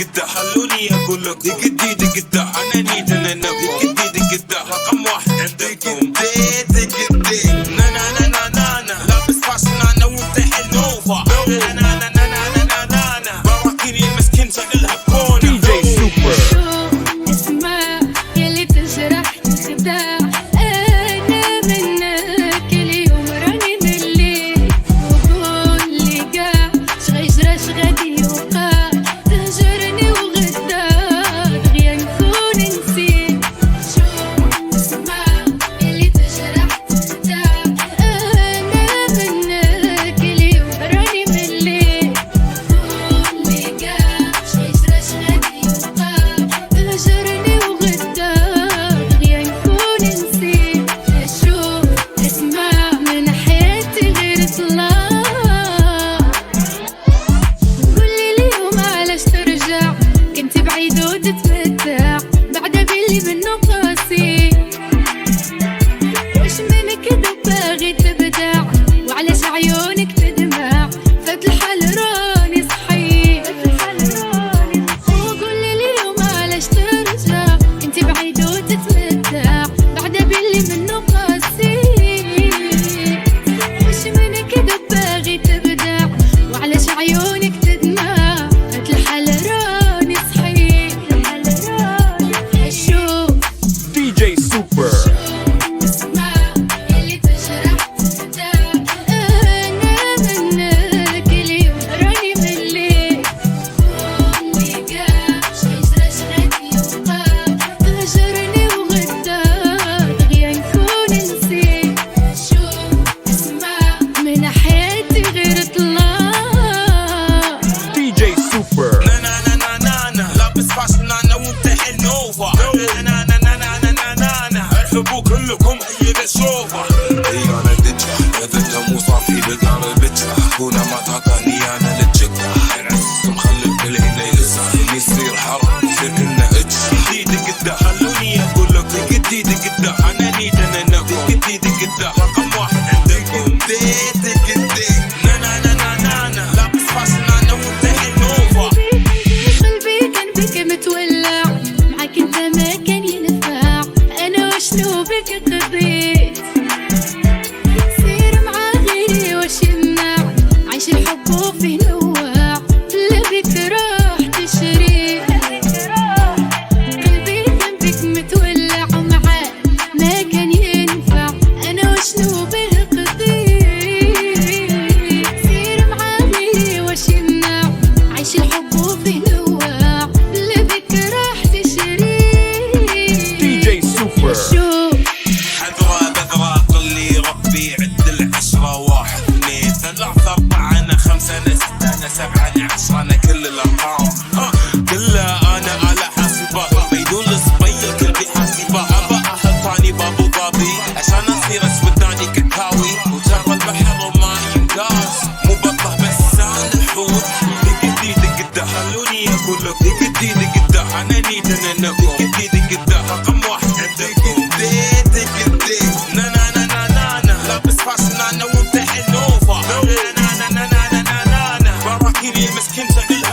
قده خلوني اقول لك دق جديد قده انا نيت انا نبو دق جديد قده رقم واحد عندكم دق جديد نا لابس فاشن انا وانت حلوفه نا براكيني المسكين شغلها بكونه دي جي سوبر. اسمع يلي تجرح تخدع انا منك اليوم راني ملي وقول لي قاع شغيجرى شغادي يوقع تهجرني وغدا دغيا نكون نسيت. شوف اسمع يلي تجرح تخدع انا منك اليوم راني ملي وقول لي قاع شغيجرى شغادي يوقع تهجرني وغدا دغيا نكون نسيت. شوف اسمع من حياتي غير طلع قولي اليوم علاش ترجع كنت بعيد وتتمتع بعد باللي منه قاسي وش من كده باغي تبدع وعلاش عيونك تدمع فات الحال راني صحيت وقولي اليوم علاش ترجع كنت بعيد وتتمتع بعد باللي منه قاسي وش من كده باغي تبدع وعلاش عيونك تدمع فات الحال راني صحيت. شوف دي جي سوبر. اسمع يلي تجرح تخدع انا منك اليوم راني ملي قول لي قاع شجرة شغادي يوقع تهجرني وغدا دغيا نكون نسيت. شوف اسمع من حياتي غير طلع دي جي سوبر. نا لابس فاشن انا وانت حلوفه نا ارحبوا كلكم اي بشوفه اي انا دجه اذا مو صافي لقى البجه هنا ما تعطاني انا للجكه العز مخلف كل هنا يلسه يصير حرب يصير كنا اتش جديد قده خلوني اقول لك جديد قده انا نيت انا نبو جديد قده رقم واحد عندكم ديت نا لابس فاشن انا وانت حلوفه قلبي كان بك متولع معاك انت ما كان ينفع انا وشنو بك قضيت سير مع غيري وش يمنع عيش الحب وفيه نوع لا بك راح تشري قلبي كان بك متولع ومعاك ما كان ينفع انا وشنو به قضيت سير مع غيري وش يمنع عيش الحب وفيه نوع لا بك راح تشري. دي جي سوبر. شوف حذرة بذرة طلي ربي عد العشرة واحد اثنين ثلاثة أربعة أنا خمسة أنا ستة أنا سبعة أنا عشرة أنا كل الأرقام كلها أنا على حاسبة بيدون الصبية كل بحاسبة أبا أحط ثاني بابو ظبي عشان أصير أسوداني كتاوي وجاب البحر وما ينقاس مو بطه بس أنا حوت جديد قده خلوني أقول لك جديد قده أنا نيت أنا نبو جديد قده رقم واحد عندكم ديت جديد نا لابس فاشن انا وانت حلوفه نا براكيني المسكين شغلها